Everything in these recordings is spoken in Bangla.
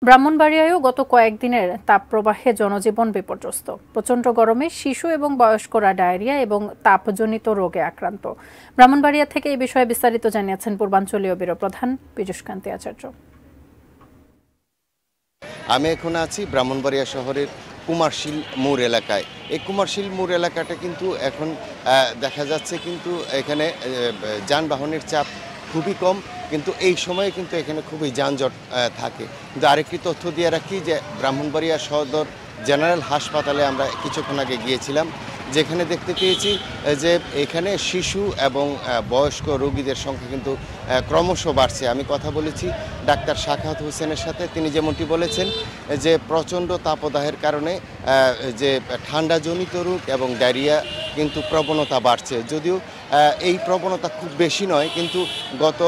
ব্রাহ্মণবাড়িয়ায়ও গত কয়েকদিনের তাপপ্রবাহে জনজীবন বিপর্যস্ত। প্রচণ্ড গরমে শিশু এবং বয়স্করা ডায়রিয়া এবং তাপজনিত রোগে আক্রান্ত। ব্রাহ্মণবাড়িয়া থেকে এই বিষয়ে বিস্তারিত জানিয়েছেন পূর্বাঞ্চলীয় ব্যুরো প্রধান পীযূষকান্তি আচার্য। আমি এখন আছি ব্রাহ্মণবাড়িয়া শহরের কুমারশীল মোড় এলাকায়। এই কুমারশীল মোড় এলাকাটা কিন্তু এখন দেখা যাচ্ছে কিন্তু এখানে যানবাহনের চাপ খুবই কম, কিন্তু এই সময়ে কিন্তু এখানে খুবই যানজট থাকে। কিন্তু আরেকটি তথ্য দিয়ে রাখি যে ব্রাহ্মণবাড়িয়া সদর জেনারেল হাসপাতালে আমরা কিছুক্ষণ আগে গিয়েছিলাম, যেখানে দেখতে পেয়েছি যে এখানে শিশু এবং বয়স্ক রোগীদের সংখ্যা কিন্তু ক্রমশ বাড়ছে। আমি কথা বলেছি ডাক্তার সাখাওয়াত হোসেনের সাথে, তিনি যেমনটি বলেছেন যে প্রচণ্ড তাপদাহের কারণে যে ঠান্ডাজনিত রোগ এবং ডায়রিয়া কিন্তু প্রবণতা বাড়ছে। যদিও এই প্রবণতা খুব বেশি নয়, কিন্তু গত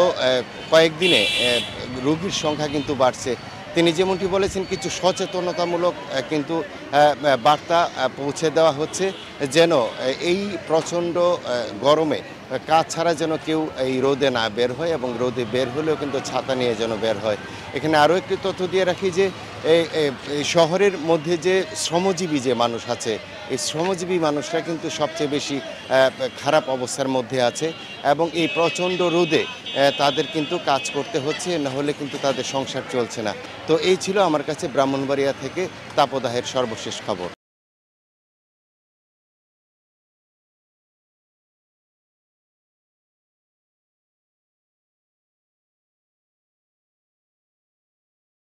কয়েকদিনে রোগীর সংখ্যা কিন্তু বাড়ছে। তিনি যেমনটি বলেছেন কিছু সচেতনতামূলক কিন্তু বার্তা পৌঁছে দেওয়া হচ্ছে, যেন এই প্রচণ্ড গরমে কাজ ছাড়া যেন কেউ এই রোদে না বের হয়, এবং রোদে বের হলেও কিন্তু ছাতা নিয়ে যেন বের হয়। এখানে আরও একটি তথ্য দিয়ে রাখি যে এই শহরের মধ্যে যে শ্রমজীবী যে মানুষ আছে, এই শ্রমজীবী মানুষরা কিন্তু সবচেয়ে বেশি খারাপ অবস্থার মধ্যে আছে, এবং এই প্রচণ্ড রোদে তাদের কিন্তু কাজ করতে হচ্ছে, না হলে কিন্তু তাদের সংসার চলছে না। তো এই ছিল আমার কাছে ব্রাহ্মণবাড়িয়া থেকে তাপদাহের সর্বশেষ খবর।